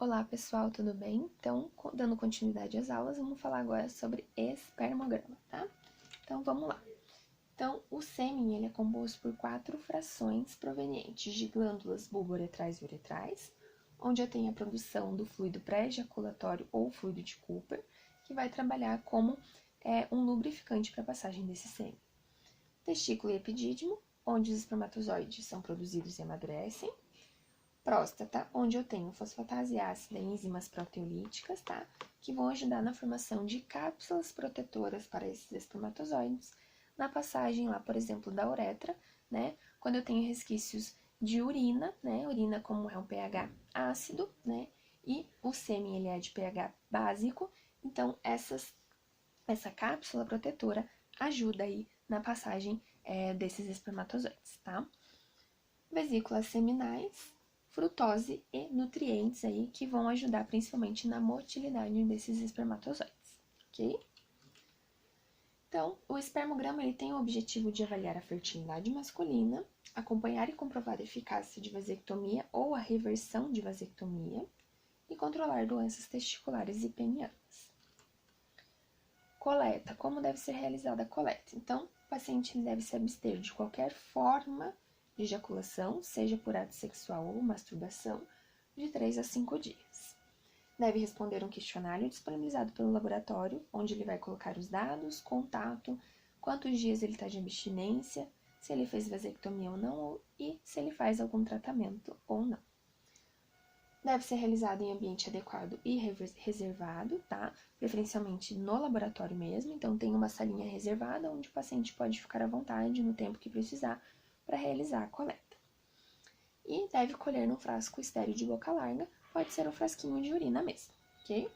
Olá pessoal, tudo bem? Então, dando continuidade às aulas, vamos falar agora sobre espermograma, tá? Então, vamos lá. Então, o sêmen ele é composto por 4 frações provenientes de glândulas bulbouretrais e uretrais, onde eu tenho a produção do fluido pré-ejaculatório ou fluido de Cooper, que vai trabalhar como um lubrificante para a passagem desse sêmen. Testículo e epidídimo, onde os espermatozoides são produzidos e amadurecem. Próstata, onde eu tenho fosfatase ácida e enzimas proteolíticas, tá? Que vão ajudar na formação de cápsulas protetoras para esses espermatozoides, na passagem lá, por exemplo, da uretra, né? Quando eu tenho resquícios de urina, né? Urina como é um pH ácido, né? E o sêmen, ele é de pH básico, então essa cápsula protetora ajuda aí na passagem desses espermatozoides, tá? Vesículas seminais, frutose e nutrientes aí que vão ajudar principalmente na motilidade desses espermatozoides, ok? Então, o espermograma ele tem o objetivo de avaliar a fertilidade masculina, acompanhar e comprovar a eficácia de vasectomia ou a reversão de vasectomia e controlar doenças testiculares e penianas. Coleta. Como deve ser realizada a coleta? Então, o paciente deve se abster de qualquer forma de ejaculação, seja por ato sexual ou masturbação, de 3 a 5 dias. Deve responder um questionário disponibilizado pelo laboratório, onde ele vai colocar os dados, contato, quantos dias ele está de abstinência, se ele fez vasectomia ou não, e se ele faz algum tratamento ou não. Deve ser realizado em ambiente adequado e reservado, tá? Preferencialmente no laboratório mesmo, então tem uma salinha reservada onde o paciente pode ficar à vontade no tempo que precisar para realizar a coleta. E deve colher num frasco estéril de boca larga, pode ser um frasquinho de urina mesmo, ok?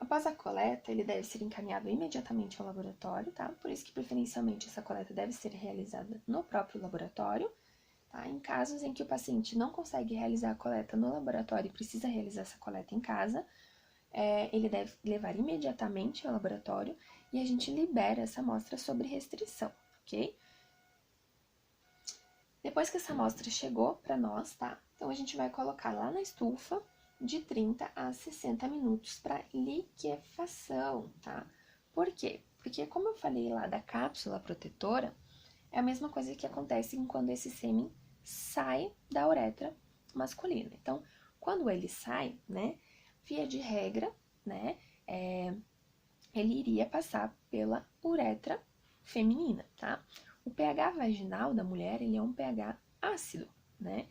Após a coleta, ele deve ser encaminhado imediatamente ao laboratório, tá? Por isso que preferencialmente essa coleta deve ser realizada no próprio laboratório, tá? Em casos em que o paciente não consegue realizar a coleta no laboratório e precisa realizar essa coleta em casa, ele deve levar imediatamente ao laboratório e a gente libera essa amostra sob restrição, ok? Depois que essa amostra chegou para nós, tá? Então, a gente vai colocar lá na estufa de 30 a 60 minutos para liquefação, tá? Por quê? Porque, como eu falei lá da cápsula protetora, é a mesma coisa que acontece quando esse sêmen sai da uretra masculina. Então, quando ele sai, né, via de regra, né, ele iria passar pela uretra feminina, tá? O pH vaginal da mulher, ele é um pH ácido, né?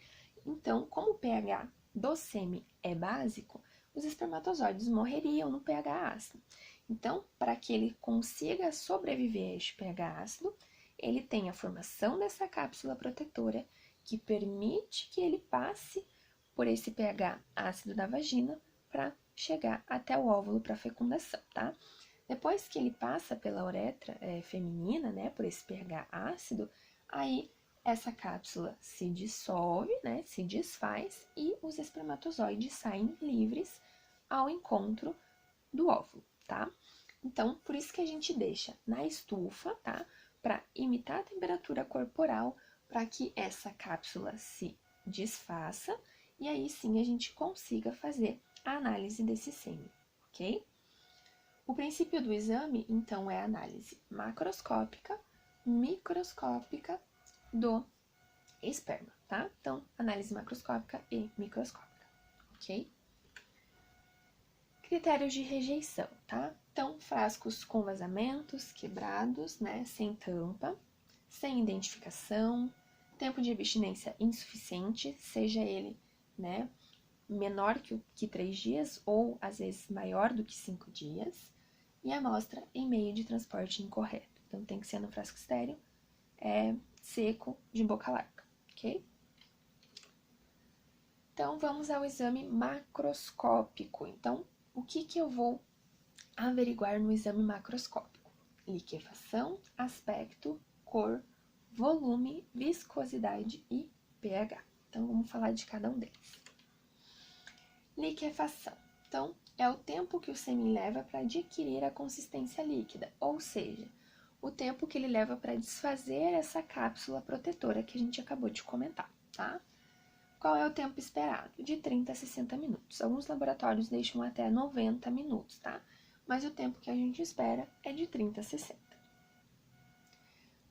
Então, como o pH do sêmen é básico, os espermatozoides morreriam no pH ácido. Então, para que ele consiga sobreviver a este pH ácido, ele tem a formação dessa cápsula protetora que permite que ele passe por esse pH ácido da vagina para chegar até o óvulo para fecundação, tá? Depois que ele passa pela uretra feminina, né, por esse pH ácido, aí essa cápsula se dissolve, né, se desfaz e os espermatozoides saem livres ao encontro do óvulo, tá? Então, por isso que a gente deixa na estufa, tá? Para imitar a temperatura corporal, para que essa cápsula se desfaça e aí sim a gente consiga fazer a análise desse sêmen, ok? O princípio do exame, então, é a análise macroscópica, microscópica do esperma, tá? Então, análise macroscópica e microscópica, ok? Critérios de rejeição, tá? Então, frascos com vazamentos, quebrados, né? Sem tampa, sem identificação, tempo de abstinência insuficiente, seja ele, né? Menor que 3 dias ou, às vezes, maior do que 5 dias. E a amostra em meio de transporte incorreto. Então, tem que ser no frasco estéreo, seco, de boca larga, ok? Então, vamos ao exame macroscópico. Então, o que eu vou averiguar no exame macroscópico? Liquefação, aspecto, cor, volume, viscosidade e pH. Então, vamos falar de cada um deles. Liquefação. Então, é o tempo que o sêmen leva para adquirir a consistência líquida, ou seja, o tempo que ele leva para desfazer essa cápsula protetora que a gente acabou de comentar, tá? Qual é o tempo esperado? De 30 a 60 minutos. Alguns laboratórios deixam até 90 minutos, tá? Mas o tempo que a gente espera é de 30 a 60.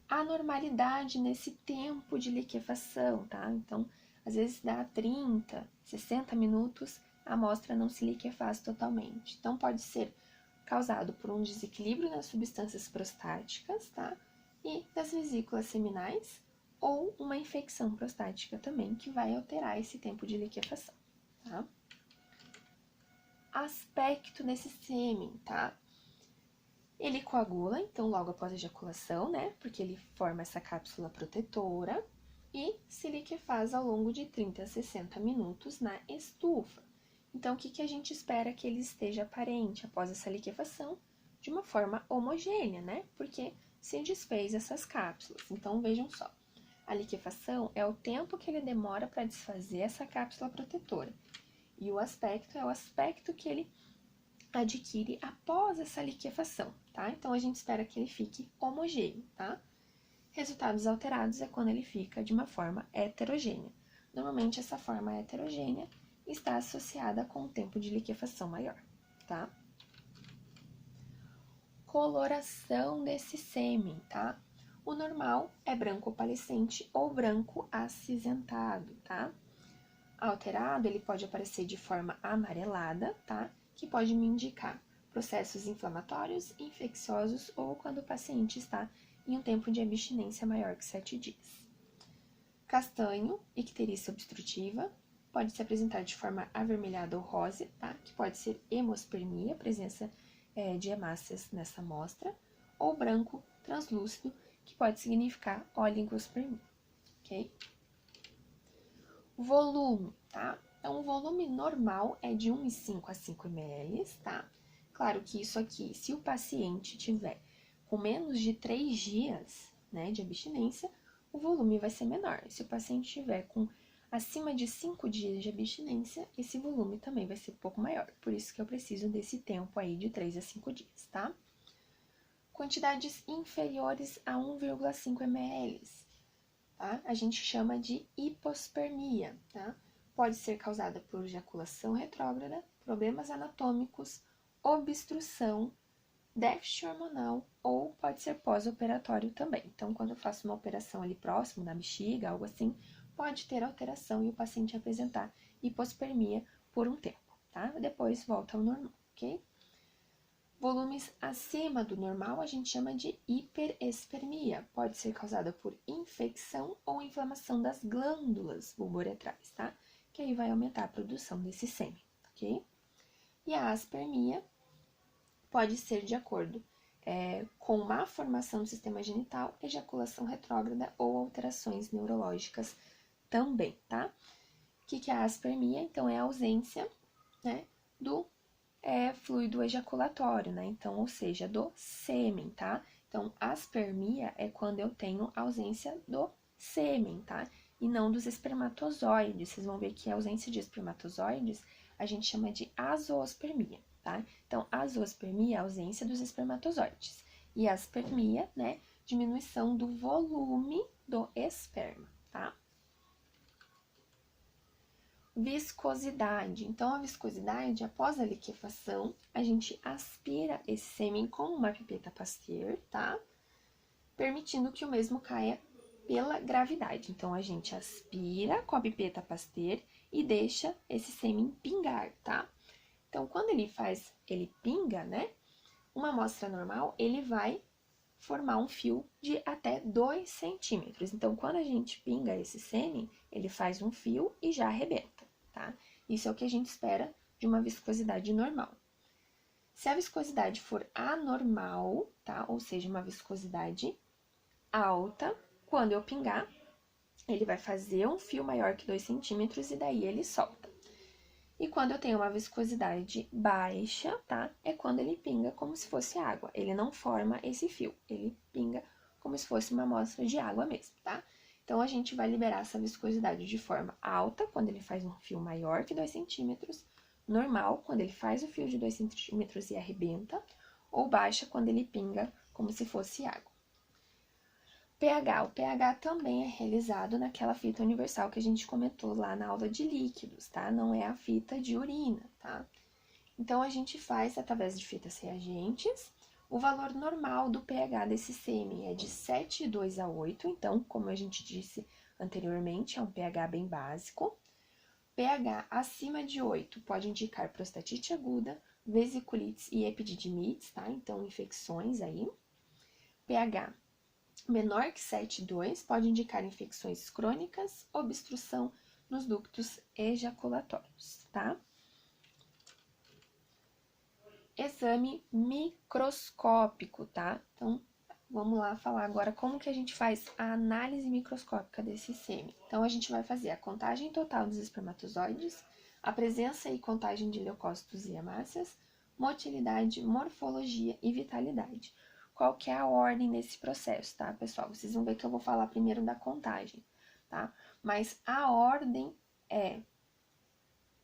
A normalidade nesse tempo de liquefação, tá? Então, às vezes dá 30, 60 minutos, a amostra não se liquefaz totalmente. Então, pode ser causado por um desequilíbrio nas substâncias prostáticas, tá? E das vesículas seminais, ou uma infecção prostática também, que vai alterar esse tempo de liquefação, tá? Aspecto nesse sêmen, tá? Ele coagula, então, logo após a ejaculação, né? Porque ele forma essa cápsula protetora e se liquefaz ao longo de 30 a 60 minutos na estufa. Então, o que a gente espera que ele esteja aparente após essa liquefação? De uma forma homogênea, né? Porque se desfez essas cápsulas. Então, vejam só. A liquefação é o tempo que ele demora para desfazer essa cápsula protetora. E o aspecto é o aspecto que ele adquire após essa liquefação, tá? Então, a gente espera que ele fique homogêneo, tá? Resultados alterados é quando ele fica de uma forma heterogênea. Normalmente, essa forma heterogênea está associada com um tempo de liquefação maior, tá? Coloração desse sêmen, tá? O normal é branco opalescente ou branco acinzentado, tá? Alterado, ele pode aparecer de forma amarelada, tá? Que pode me indicar processos inflamatórios, infecciosos ou quando o paciente está em um tempo de abstinência maior que 7 dias. Castanho, icterícia obstrutiva, pode se apresentar de forma avermelhada ou rosa, tá? Que pode ser hemospermia, presença de hemácias nessa amostra, ou branco translúcido, que pode significar oligospermia, ok? Volume, tá? Então, o volume normal é de 1,5 a 5 ml, tá? Claro que isso aqui, se o paciente tiver com menos de 3 dias, né, de abstinência, o volume vai ser menor. Se o paciente tiver com acima de 5 dias de abstinência, esse volume também vai ser um pouco maior. Por isso que eu preciso desse tempo aí de 3 a 5 dias, tá? Quantidades inferiores a 1,5 ml, tá? A gente chama de hipospermia, tá? Pode ser causada por ejaculação retrógrada, problemas anatômicos, obstrução, déficit hormonal ou pode ser pós-operatório também. Então, quando eu faço uma operação ali próximo da bexiga, algo assim, pode ter alteração e o paciente apresentar hipospermia por um tempo, tá? Depois volta ao normal, ok? Volumes acima do normal a gente chama de hiperespermia. Pode ser causada por infecção ou inflamação das glândulas bulbouretrais, tá? Que aí vai aumentar a produção desse sêmen, ok? E a aspermia pode ser de acordo com má formação do sistema genital, ejaculação retrógrada ou alterações neurológicas também, tá? O que é a aspermia? Então, é a ausência, né, do fluido ejaculatório, né? Então, ou seja, do sêmen, tá? Então, aspermia é quando eu tenho ausência do sêmen, tá? E não dos espermatozoides. Vocês vão ver que a ausência de espermatozoides a gente chama de azoospermia, tá? Então, azoospermia é a ausência dos espermatozoides. E aspermia, né, diminuição do volume do esperma, tá? Viscosidade. Então, a viscosidade, após a liquefação, a gente aspira esse sêmen com uma pipeta Pasteur, tá? Permitindo que o mesmo caia pela gravidade. Então, a gente aspira com a pipeta Pasteur e deixa esse sêmen pingar, tá? Então, quando ele pinga, né? Uma amostra normal, ele vai formar um fio de até 2 centímetros. Então, quando a gente pinga esse sêmen, ele faz um fio e já arrebenta, tá? Isso é o que a gente espera de uma viscosidade normal. Se a viscosidade for anormal, tá? Ou seja, uma viscosidade alta, quando eu pingar, ele vai fazer um fio maior que 2 centímetros e daí ele solta. E quando eu tenho uma viscosidade baixa, tá? É quando ele pinga como se fosse água. Ele não forma esse fio, ele pinga como se fosse uma amostra de água mesmo, tá? Então, a gente vai liberar essa viscosidade de forma alta, quando ele faz um fio maior que 2 centímetros, normal, quando ele faz o fio de 2 centímetros e arrebenta, ou baixa, quando ele pinga como se fosse água. pH. O pH também é realizado naquela fita universal que a gente comentou lá na aula de líquidos, tá? Não é a fita de urina, tá? Então, a gente faz através de fitas reagentes. O valor normal do pH desse sêmen é de 7,2 a 8, então, como a gente disse anteriormente, é um pH bem básico. pH acima de 8 pode indicar prostatite aguda, vesiculites e epididimites, tá? Então, infecções aí. pH menor que 7,2 pode indicar infecções crônicas, obstrução nos ductos ejaculatórios, tá? Exame microscópico, tá? Então, vamos lá falar agora como que a gente faz a análise microscópica desse sêmen. Então, a gente vai fazer a contagem total dos espermatozoides, a presença e contagem de leucócitos e hemácias, motilidade, morfologia e vitalidade. Qual que é a ordem nesse processo, tá, pessoal? Vocês vão ver que eu vou falar primeiro da contagem, tá? Mas a ordem é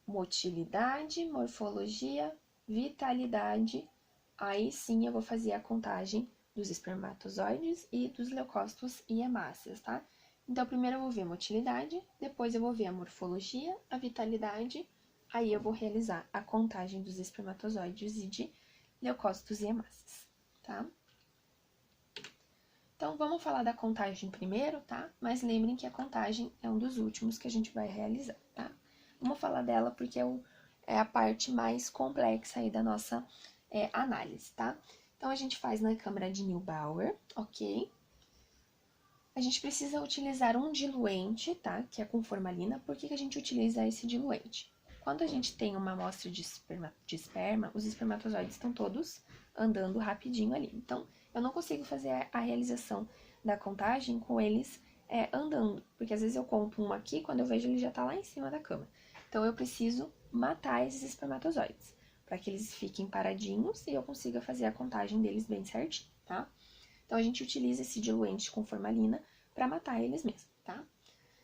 motilidade, morfologia, vitalidade. Aí sim eu vou fazer a contagem dos espermatozoides e dos leucócitos e hemácias, tá? Então, primeiro eu vou ver a motilidade, depois eu vou ver a morfologia, a vitalidade, aí eu vou realizar a contagem dos espermatozoides e de leucócitos e hemácias, tá? Então, vamos falar da contagem primeiro, tá? Mas lembrem que a contagem é um dos últimos que a gente vai realizar, tá? Vamos falar dela porque é a parte mais complexa aí da nossa análise, tá? Então, a gente faz na câmara de Neubauer, ok? A gente precisa utilizar um diluente, tá? Que é com formalina. Por que a gente utiliza esse diluente? Quando a gente tem uma amostra de esperma, os espermatozoides estão todos andando rapidinho ali. Então, eu não consigo fazer a realização da contagem com eles andando. Porque às vezes eu conto um aqui, quando eu vejo ele já tá lá em cima da cama. Então, eu preciso matar esses espermatozoides, para que eles fiquem paradinhos e eu consiga fazer a contagem deles bem certinho, tá? Então, a gente utiliza esse diluente com formalina para matar eles mesmos, tá?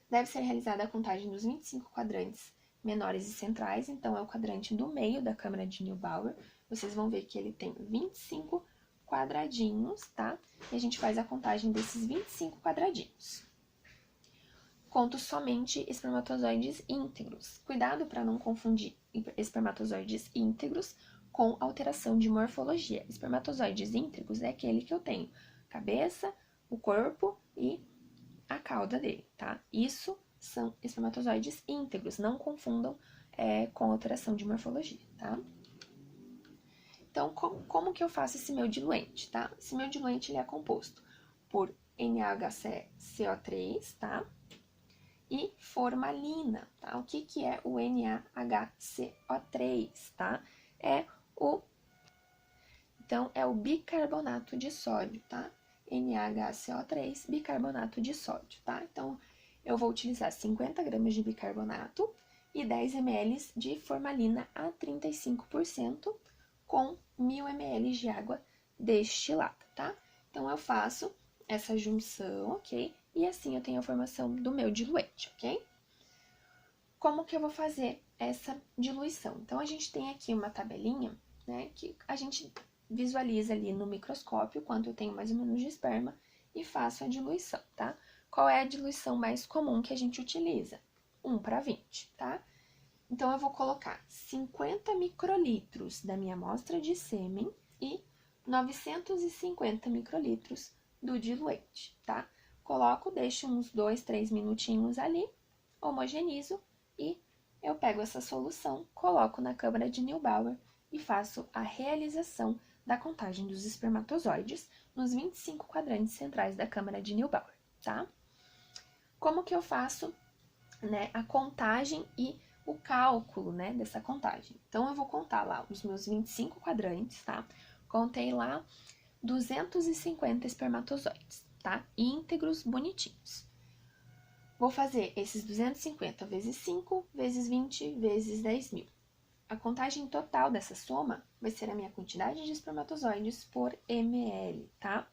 Deve ser realizada a contagem dos 25 quadrantes menores e centrais, então é o quadrante do meio da câmara de Neubauer. Vocês vão ver que ele tem 25 quadradinhos, tá? E a gente faz a contagem desses 25 quadradinhos. Conto somente espermatozoides íntegros. Cuidado para não confundir espermatozoides íntegros com alteração de morfologia. Espermatozoides íntegros é aquele que eu tenho cabeça, o corpo e a cauda dele, tá? Isso são espermatozoides íntegros, não confundam com alteração de morfologia, tá? Então, como que eu faço esse meu diluente, tá? Esse meu diluente, ele é composto por NaHCO3, tá? E formalina, tá? O que é o NaHCO3, tá? Então, é o bicarbonato de sódio, tá? NaHCO3, bicarbonato de sódio, tá? Então, eu vou utilizar 50 gramas de bicarbonato e 10 ml de formalina a 35% com 1000 ml de água destilada, tá? Então, eu faço essa junção, ok? E assim eu tenho a formação do meu diluente, ok? Como que eu vou fazer essa diluição? Então, a gente tem aqui uma tabelinha, né, que a gente visualiza ali no microscópio quanto eu tenho mais ou menos de esperma e faço a diluição, tá? Qual é a diluição mais comum que a gente utiliza? 1:20, tá? Então, eu vou colocar 50 microlitros da minha amostra de sêmen e 950 microlitros do diluente, tá? Coloco, deixo uns 2, 3 minutinhos ali, homogenizo e eu pego essa solução, coloco na câmara de Neubauer e faço a realização da contagem dos espermatozoides nos 25 quadrantes centrais da câmara de Neubauer, tá? Como que eu faço, né, a contagem e o cálculo, né, dessa contagem? Então, eu vou contar lá os meus 25 quadrantes, tá? Contei lá 250 espermatozoides, tá? Íntegros, bonitinhos. Vou fazer esses 250 vezes 5, vezes 20, vezes 10.000. A contagem total dessa soma vai ser a minha quantidade de espermatozoides por ml, tá?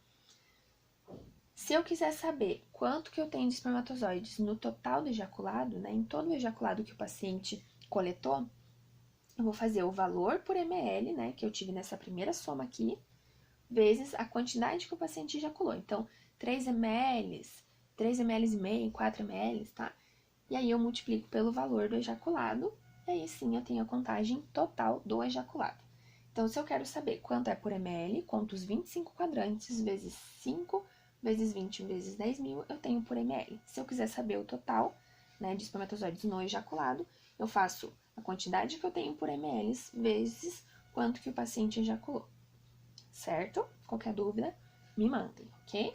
Se eu quiser saber quanto que eu tenho de espermatozoides no total do ejaculado, né, em todo o ejaculado que o paciente coletou, eu vou fazer o valor por ml, né, que eu tive nessa primeira soma aqui, vezes a quantidade que o paciente ejaculou. Então, 3 ml, 3 ml e meio, 4 ml, tá? E aí eu multiplico pelo valor do ejaculado, e aí sim eu tenho a contagem total do ejaculado. Então, se eu quero saber quanto é por ml, conto os 25 quadrantes vezes 5 vezes 20 vezes 10 mil, eu tenho por ml. Se eu quiser saber o total, né, de espermatozoides no ejaculado, eu faço a quantidade que eu tenho por ml vezes quanto que o paciente ejaculou. Certo? Qualquer dúvida, me mandem, ok?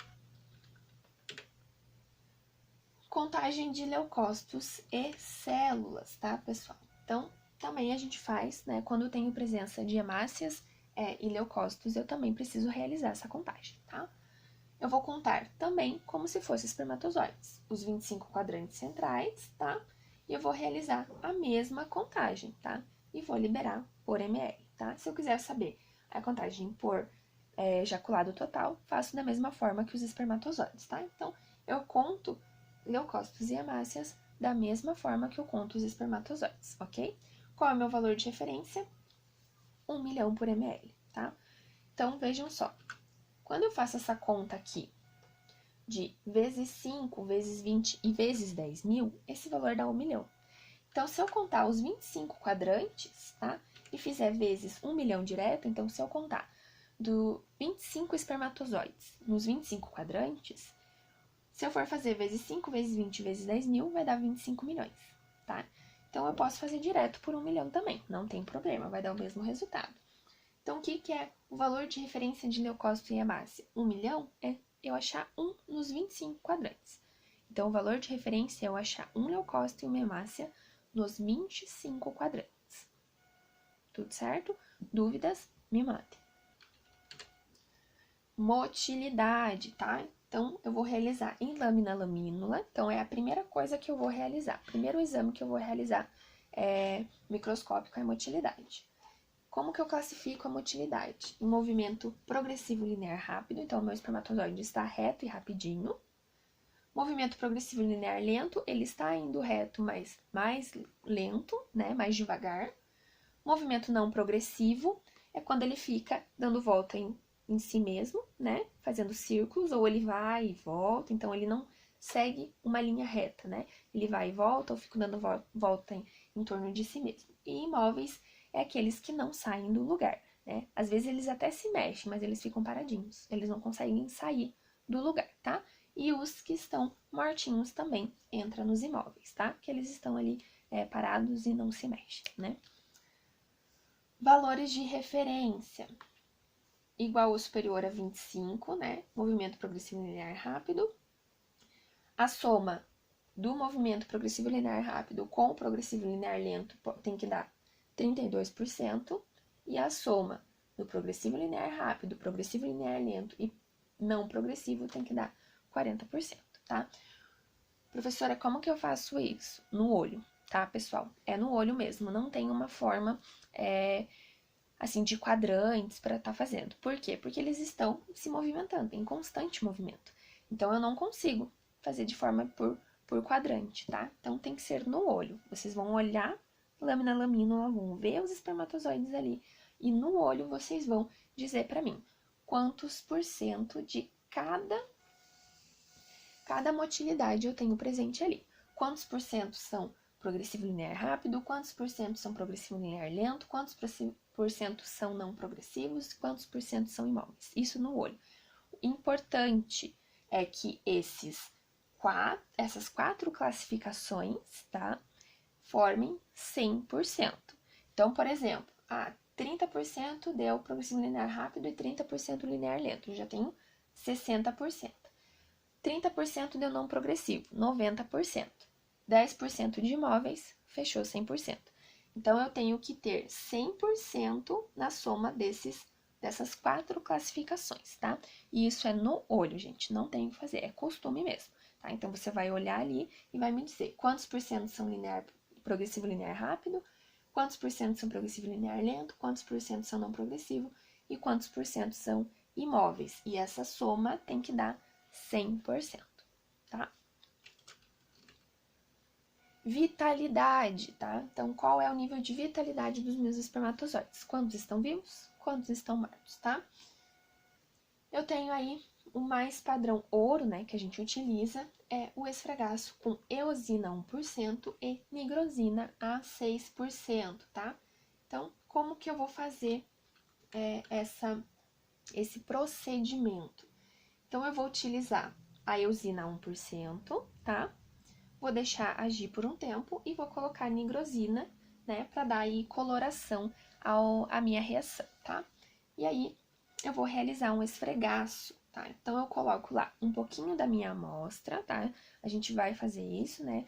Contagem de leucócitos e células, tá, pessoal? Então, também a gente faz, né, quando eu tenho presença de hemácias e leucócitos, eu também preciso realizar essa contagem, tá? Eu vou contar também como se fossem espermatozoides, os 25 quadrantes centrais, tá? E eu vou realizar a mesma contagem, tá? E vou liberar por ml, tá? Se eu quiser saber a contagem por ejaculado total, faço da mesma forma que os espermatozoides, tá? Então, eu conto leucócitos e hemácias da mesma forma que eu conto os espermatozoides, ok? Qual é o meu valor de referência? 1 milhão por ml, tá? Então, vejam só. Quando eu faço essa conta aqui de vezes 5, vezes 20 e vezes 10 mil, esse valor dá 1 milhão. Então, se eu contar os 25 quadrantes, tá? E fizer vezes 1 milhão direto, então se eu contar do 25 espermatozoides nos 25 quadrantes, se eu for fazer vezes 5, vezes 20, vezes 10 mil, vai dar 25 milhões, tá? Então, eu posso fazer direto por 1 milhão também, não tem problema, vai dar o mesmo resultado. Então, o que é o valor de referência de leucócito e hemácia? 1 milhão é eu achar 1 nos 25 quadrantes. Então, o valor de referência é eu achar um leucócito e uma hemácia nos 25 quadrantes. Tudo certo? Dúvidas? Me mandem. Motilidade, tá? Então, eu vou realizar em lâmina lamínula. Então, é a primeira coisa que eu vou realizar. O primeiro exame que eu vou realizar é microscópico é a motilidade. Como que eu classifico a motilidade? Em movimento progressivo linear rápido, então o meu espermatozoide está reto e rapidinho. Movimento progressivo linear lento, ele está indo reto, mas mais lento, né, mais devagar. Movimento não progressivo é quando ele fica dando volta em si mesmo, né, fazendo círculos, ou ele vai e volta, então ele não segue uma linha reta, né, ele vai e volta, ou fica dando volta em torno de si mesmo. E imóveis é aqueles que não saem do lugar, né? Às vezes eles até se mexem, mas eles ficam paradinhos. Eles não conseguem sair do lugar, tá? E os que estão mortinhos também entram nos imóveis, tá? Que eles estão ali parados e não se mexem, né? Valores de referência. Igual ou superior a 25, né? Movimento progressivo linear rápido. A soma do movimento progressivo linear rápido com o progressivo linear lento tem que dar 32%, e a soma do progressivo linear rápido, progressivo linear lento e não progressivo tem que dar 40%, tá? Professora, como que eu faço isso? No olho, tá, pessoal? É no olho mesmo, não tem uma forma, assim, de quadrantes para estar fazendo. Por quê? Porque eles estão se movimentando, em constante movimento. Então, eu não consigo fazer de forma por quadrante, tá? Então, tem que ser no olho. Vocês vão olhar lâmina lamínula, vão ver os espermatozoides ali, e no olho vocês vão dizer para mim quantos por cento de cada motilidade eu tenho presente ali. Quantos por cento são progressivo linear rápido, quantos por cento são progressivo linear lento, quantos por cento são não progressivos, quantos por cento são imóveis. Isso no olho. O importante é que essas quatro classificações, tá, formem 100%. Então, por exemplo, 30% deu progressivo linear rápido e 30% linear lento. Eu já tenho 60%. 30% deu não progressivo, 90%. 10% de imóveis, fechou 100%. Então, eu tenho que ter 100% na soma dessas quatro classificações, tá? E isso é no olho, gente, não tem o que fazer, é costume mesmo, tá? Então, você vai olhar ali e vai me dizer quantos por cento são progressivo linear rápido, quantos por cento são progressivo linear lento, quantos por cento são não progressivo e quantos por cento são imóveis. E essa soma tem que dar 100%, tá? Vitalidade, tá? Então, qual é o nível de vitalidade dos meus espermatozoides? Quantos estão vivos? Quantos estão mortos, tá? Eu tenho aí o mais padrão ouro, né, que a gente utiliza é o esfregaço com eosina 1% e nigrosina a 6%, tá? Então, como que eu vou fazer esse procedimento? Então, eu vou utilizar a eosina 1%, tá? Vou deixar agir por um tempo e vou colocar a nigrosina, né, para dar aí coloração à minha reação, tá? E aí, eu vou realizar um esfregaço, tá? Então, eu coloco lá um pouquinho da minha amostra, tá? A gente vai fazer isso, né,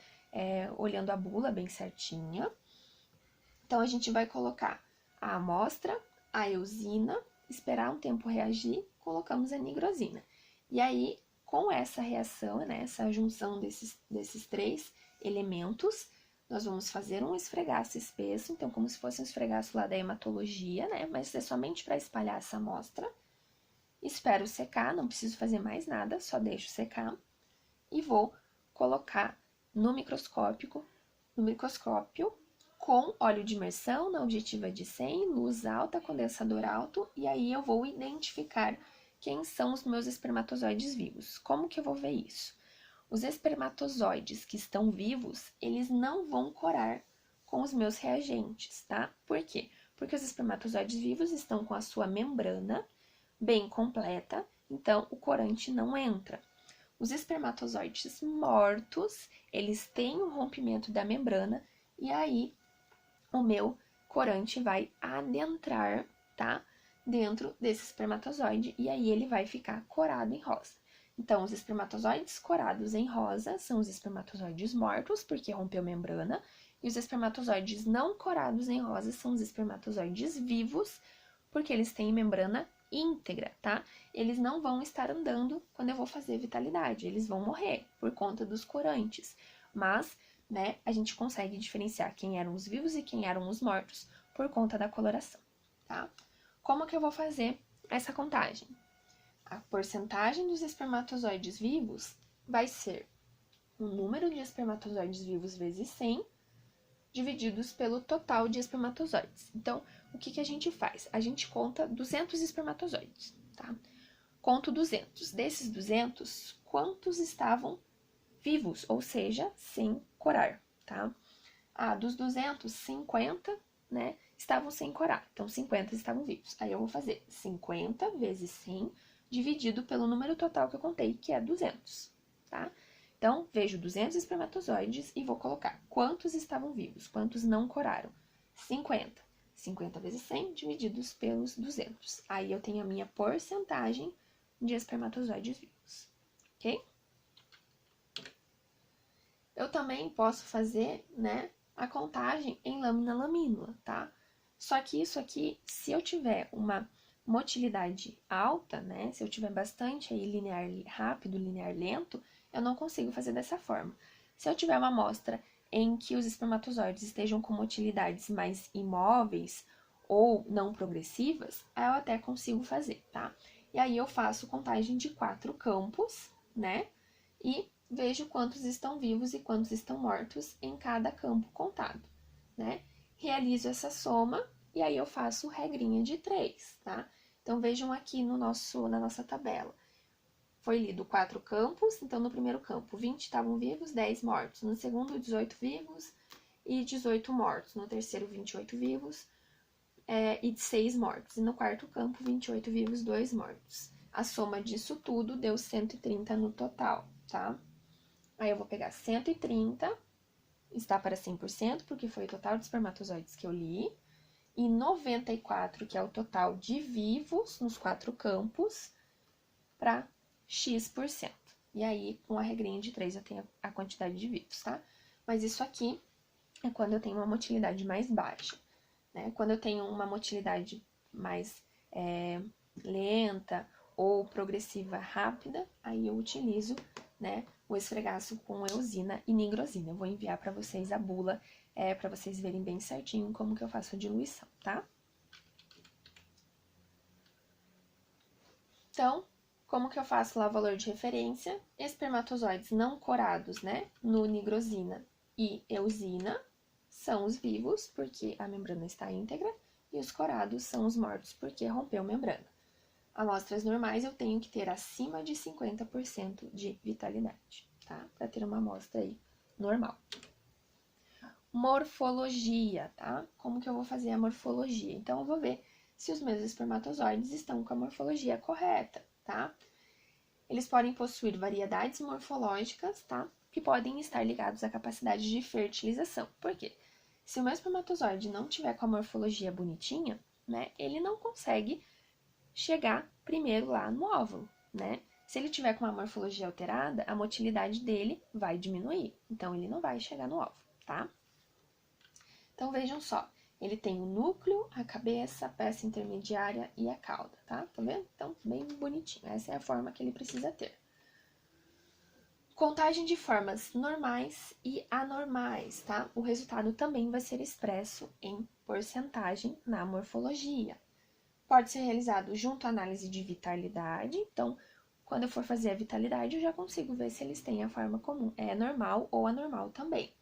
olhando a bula bem certinha. Então, a gente vai colocar a amostra, a eosina, esperar um tempo reagir, colocamos a nigrosina. E aí, com essa reação, né, essa junção desses três elementos, nós vamos fazer um esfregaço espesso, então como se fosse um esfregaço lá da hematologia, né, mas é somente para espalhar essa amostra. Espero secar, não preciso fazer mais nada, só deixo secar. E vou colocar no microscópio com óleo de imersão na objetiva de 100, luz alta, condensador alto, e aí eu vou identificar quem são os meus espermatozoides vivos. Como que eu vou ver isso? Os espermatozoides que estão vivos, eles não vão corar com os meus reagentes, tá? Por quê? Porque os espermatozoides vivos estão com a sua membrana bem completa, então o corante não entra. Os espermatozoides mortos, eles têm um rompimento da membrana e aí o meu corante vai adentrar, tá? Dentro desse espermatozoide e aí ele vai ficar corado em rosa. Então, os espermatozoides corados em rosa são os espermatozoides mortos, porque rompeu membrana, e os espermatozoides não corados em rosa são os espermatozoides vivos, porque eles têm membrana íntegra, tá? Eles não vão estar andando quando eu vou fazer vitalidade, eles vão morrer por conta dos corantes. Mas, né, a gente consegue diferenciar quem eram os vivos e quem eram os mortos por conta da coloração, tá? Como que eu vou fazer essa contagem? A porcentagem dos espermatozoides vivos vai ser o número de espermatozoides vivos vezes 100, divididos pelo total de espermatozoides. Então, o que a gente faz? A gente conta 200 espermatozoides, tá? Conto 200. Desses 200, quantos estavam vivos, ou seja, sem corar, tá? Dos 200, 50, né, estavam sem corar. Então, 50 estavam vivos. Aí eu vou fazer 50 vezes 100 dividido pelo número total que eu contei, que é 200, tá? Então, vejo 200 espermatozoides e vou colocar quantos estavam vivos, quantos não coraram. 50. 50 vezes 100 divididos pelos 200. Aí eu tenho a minha porcentagem de espermatozoides vivos, ok? Eu também posso fazer, né, a contagem em lâmina-lamínula, tá? Só que isso aqui, se eu tiver uma motilidade alta, né, se eu tiver bastante aí linear rápido, linear lento, eu não consigo fazer dessa forma. Se eu tiver uma amostra em que os espermatozoides estejam com motilidades mais imóveis ou não progressivas, aí eu até consigo fazer, tá? E aí eu faço contagem de 4 campos, né? E vejo quantos estão vivos e quantos estão mortos em cada campo contado, né? Realizo essa soma e aí eu faço regrinha de 3, tá? Então, vejam aqui na nossa tabela. Foi lido 4 campos, então no primeiro campo 20 estavam vivos, 10 mortos. No segundo, 18 vivos e 18 mortos. No terceiro, 28 vivos e 6 mortos. E no quarto campo, 28 vivos, 2 mortos. A soma disso tudo deu 130 no total, tá? Aí eu vou pegar 130, está para 100%, porque foi o total de espermatozoides que eu li, e 94, que é o total de vivos nos 4 campos, para X%. E aí, com a regrinha de 3, eu tenho a quantidade de vivos, tá? Mas isso aqui é quando eu tenho uma motilidade mais baixa, né? Quando eu tenho uma motilidade mais lenta ou progressiva rápida, aí eu utilizo, né, o esfregaço com eosina e nigrosina. Eu vou enviar para vocês a bula, para vocês verem bem certinho como que eu faço a diluição, tá? Então, como que eu faço lá o valor de referência? Espermatozoides não corados, né, no nigrosina e eosina, são os vivos, porque a membrana está íntegra, e os corados são os mortos, porque rompeu membrana. Amostras normais eu tenho que ter acima de 50% de vitalidade, tá? Para ter uma amostra aí normal. Morfologia, tá? Como que eu vou fazer a morfologia? Então, eu vou ver se os meus espermatozoides estão com a morfologia correta, tá? Eles podem possuir variedades morfológicas, tá? Que podem estar ligados à capacidade de fertilização. Por quê? Se o meu espermatozoide não tiver com a morfologia bonitinha, né, ele não consegue chegar primeiro lá no óvulo, né? Se ele tiver com uma morfologia alterada, a motilidade dele vai diminuir, então ele não vai chegar no óvulo, tá? Então vejam só, ele tem o núcleo, a cabeça, a peça intermediária e a cauda, tá? Tá vendo? Então, bem bonitinho. Essa é a forma que ele precisa ter. Contagem de formas normais e anormais, tá? O resultado também vai ser expresso em porcentagem na morfologia. Pode ser realizado junto à análise de vitalidade. Então, quando eu for fazer a vitalidade, eu já consigo ver se eles têm a forma comum, é normal ou anormal também,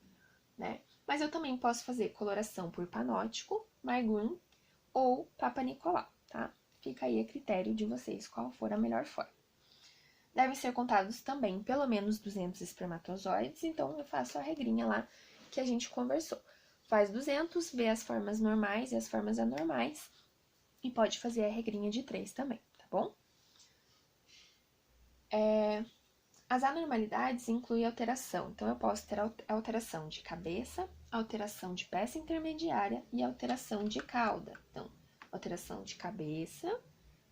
né? Mas eu também posso fazer coloração por panótico, Margrum ou Papa Nicolau, tá? Fica aí a critério de vocês qual for a melhor forma. Devem ser contados também pelo menos 200 espermatozoides, então eu faço a regrinha lá que a gente conversou. Faz 200, vê as formas normais e as formas anormais, e pode fazer a regrinha de 3 também, tá bom? As anormalidades incluem alteração, então eu posso ter alteração de cabeça, alteração de peça intermediária e alteração de cauda. Então, alteração de cabeça,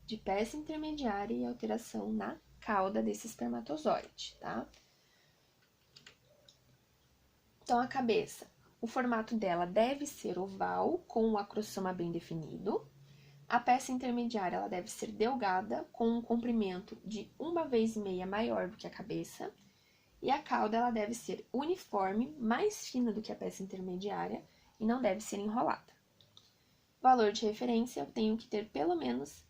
de peça intermediária e alteração na cauda desse espermatozoide, tá? Então, a cabeça, o formato dela deve ser oval, com um acrossoma bem definido. A peça intermediária ela deve ser delgada, com um comprimento de 1,5 vezes maior do que a cabeça. E a cauda ela deve ser uniforme, mais fina do que a peça intermediária e não deve ser enrolada. Valor de referência, eu tenho que ter pelo menos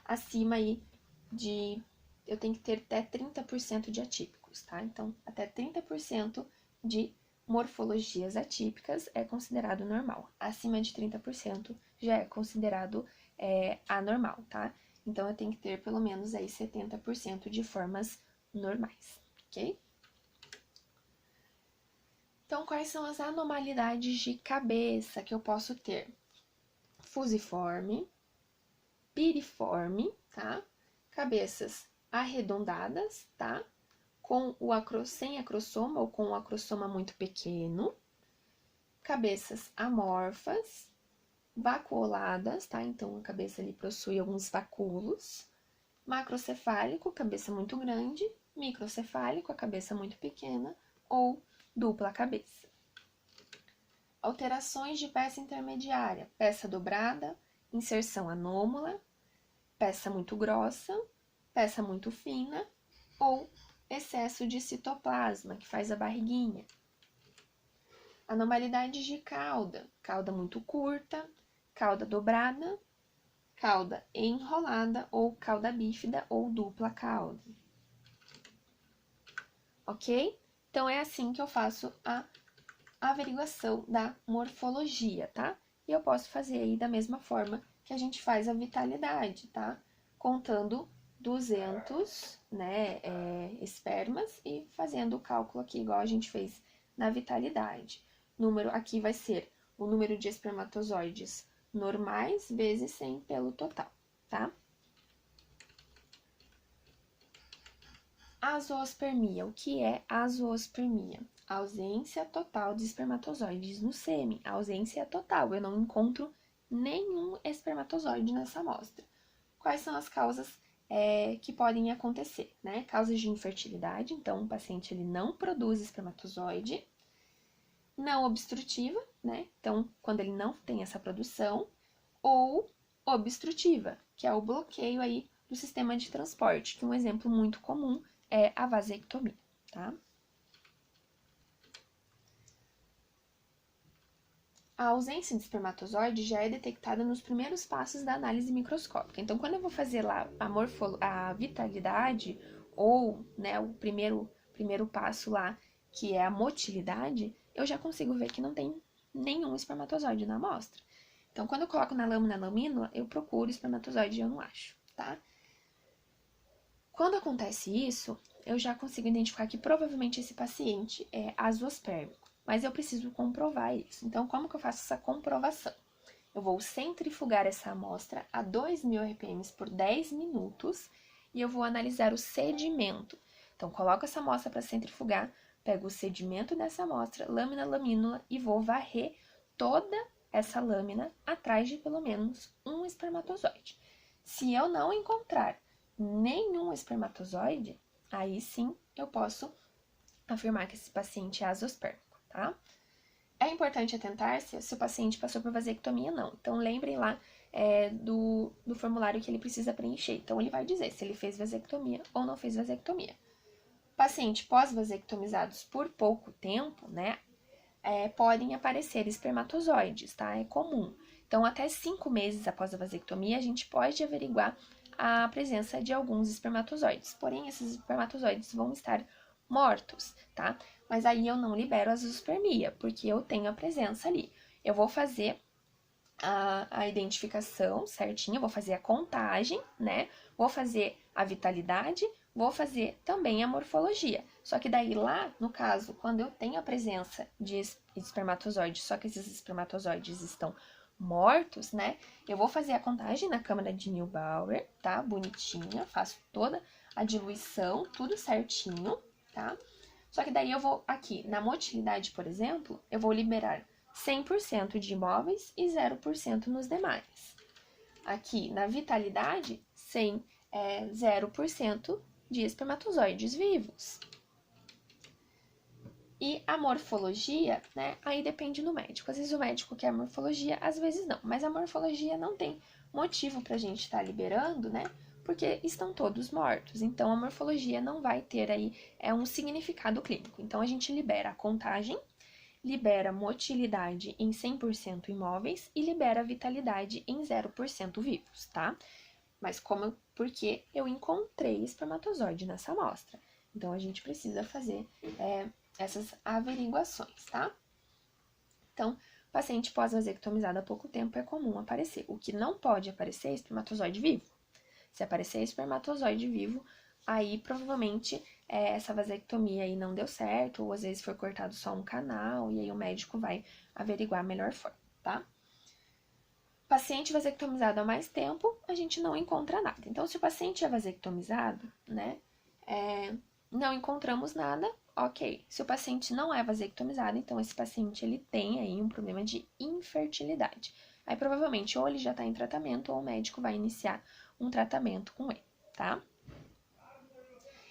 acima aí de... Eu tenho que ter até 30% de atípicos, tá? Então, até 30% de morfologias atípicas é considerado normal. Acima de 30% já é considerado anormal, tá? Então, eu tenho que ter pelo menos aí 70% de formas normais, ok? Então, quais são as anormalidades de cabeça que eu posso ter? Fusiforme, piriforme, tá? Cabeças arredondadas, tá? Sem acrossoma ou com o acrossoma muito pequeno. Cabeças amorfas, vacuoladas, tá? Então, a cabeça ali possui alguns vacúolos. Macrocefálico, cabeça muito grande. Microcefálico, a cabeça muito pequena. Ou dupla cabeça. Alterações de peça intermediária. Peça dobrada, inserção anômala, peça muito grossa, peça muito fina ou excesso de citoplasma, que faz a barriguinha. Anormalidades de cauda, cauda muito curta, cauda dobrada, cauda enrolada ou cauda bífida ou dupla cauda. Ok? Então, é assim que eu faço a averiguação da morfologia, tá? E eu posso fazer aí da mesma forma que a gente faz a vitalidade, tá? Contando 200, né, espermas e fazendo o cálculo aqui igual a gente fez na vitalidade. Número aqui vai ser o número de espermatozoides normais vezes 100 pelo total, tá? Azoospermia. O que é azoospermia? Ausência total de espermatozoides no sêmen. A ausência é total, eu não encontro nenhum espermatozoide nessa amostra. Quais são as causas que podem acontecer, né? Causas de infertilidade, então o paciente ele não produz espermatozoide. Não obstrutiva, né? Então, quando ele não tem essa produção. Ou obstrutiva, que é o bloqueio aí do sistema de transporte, que um exemplo muito comum é a vasectomia, tá? A ausência de espermatozoide já é detectada nos primeiros passos da análise microscópica. Então, quando eu vou fazer lá a vitalidade, ou né, o primeiro passo lá, que é a motilidade, eu já consigo ver que não tem nenhum espermatozoide na amostra. Então, quando eu coloco na lamínula, eu procuro espermatozoide e eu não acho, tá? Quando acontece isso, eu já consigo identificar que provavelmente esse paciente é azoospermico, mas eu preciso comprovar isso. Então, como que eu faço essa comprovação? Eu vou centrifugar essa amostra a 2.000 RPM por 10 minutos e eu vou analisar o sedimento. Então, coloco essa amostra para centrifugar, pego o sedimento dessa amostra, lamínula, e vou varrer toda essa lâmina atrás de pelo menos um espermatozoide. Se eu não encontrar nenhum espermatozoide, aí sim eu posso afirmar que esse paciente é azoospermico, tá? É importante atentar-se se o paciente passou por vasectomia ou não. Então, lembrem lá do formulário que ele precisa preencher. Então, ele vai dizer se ele fez vasectomia ou não fez vasectomia. Paciente pós-vasectomizados por pouco tempo, né, podem aparecer espermatozoides, tá? É comum. Então, até 5 meses após a vasectomia, a gente pode averiguar a presença de alguns espermatozoides. Porém, esses espermatozoides vão estar mortos, tá? Mas aí eu não libero a azoospermia, porque eu tenho a presença ali. Eu vou fazer a identificação certinha, vou fazer a contagem, né? Vou fazer a vitalidade, vou fazer também a morfologia. Só que daí lá, no caso, quando eu tenho a presença de espermatozoides, só que esses espermatozoides estão mortos, né? Eu vou fazer a contagem na câmara de Neubauer, tá? Bonitinha, faço toda a diluição, tudo certinho, tá? Só que daí eu vou aqui, na motilidade, por exemplo, eu vou liberar 100% de imóveis e 0% nos demais. Aqui, na vitalidade, 0% de espermatozoides vivos. E a morfologia, né, aí depende do médico. Às vezes o médico quer a morfologia, às vezes não. Mas a morfologia não tem motivo pra gente estar liberando, né, porque estão todos mortos. Então, a morfologia não vai ter aí um significado clínico. Então, a gente libera a contagem, libera motilidade em 100% imóveis e libera vitalidade em 0% vivos, tá? Mas porque eu encontrei espermatozoide nessa amostra. Então, a gente precisa fazer essas averiguações, tá? Então, paciente pós-vasectomizado há pouco tempo é comum aparecer. O que não pode aparecer é espermatozoide vivo. Se aparecer espermatozoide vivo, aí provavelmente essa vasectomia aí não deu certo, ou às vezes foi cortado só um canal, e aí o médico vai averiguar a melhor forma, tá? Paciente vasectomizado há mais tempo, a gente não encontra nada. Então, se o paciente é vasectomizado, né, não encontramos nada, ok. Se o paciente não é vasectomizado, então esse paciente ele tem aí um problema de infertilidade. Aí provavelmente ou ele já está em tratamento ou o médico vai iniciar um tratamento com ele, tá?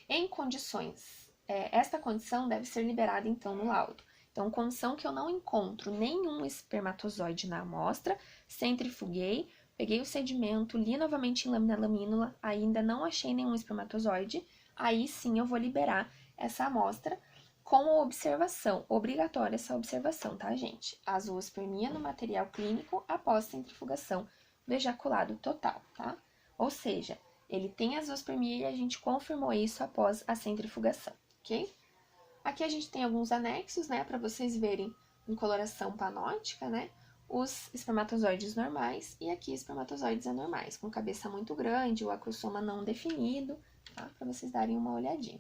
Em condições, esta condição deve ser liberada então no laudo. Então, condição que eu não encontro nenhum espermatozoide na amostra, centrifuguei, peguei o sedimento, li novamente em lamínula, ainda não achei nenhum espermatozoide, aí sim eu vou liberar essa amostra com a observação, obrigatória essa observação, tá, gente? A zoospermia no material clínico após centrifugação do ejaculado total, tá? Ou seja, ele tem a zoospermia e a gente confirmou isso após a centrifugação, ok? Aqui a gente tem alguns anexos, né, para vocês verem em coloração panótica, né, os espermatozoides normais e aqui espermatozoides anormais, com cabeça muito grande, o acrosoma não definido, tá? Para vocês darem uma olhadinha.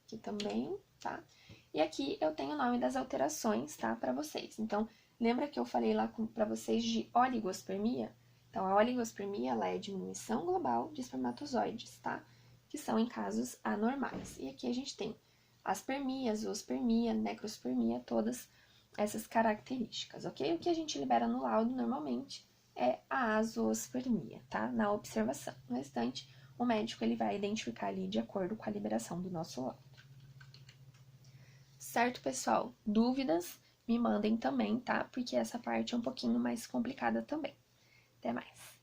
Aqui também, tá? E aqui eu tenho o nome das alterações, tá, para vocês. Então, lembra que eu falei lá para vocês de oligospermia? Então, a oligospermia, ela é a diminuição global de espermatozoides, tá? Que são em casos anormais. E aqui a gente tem aspermia, zoospermia, necrospermia, todas essas características, ok? O que a gente libera no laudo normalmente é a azoospermia, tá? Na observação. No restante, o médico ele vai identificar ali de acordo com a liberação do nosso laudo. Certo, pessoal? Dúvidas? Me mandem também, tá? Porque essa parte é um pouquinho mais complicada também. Até mais!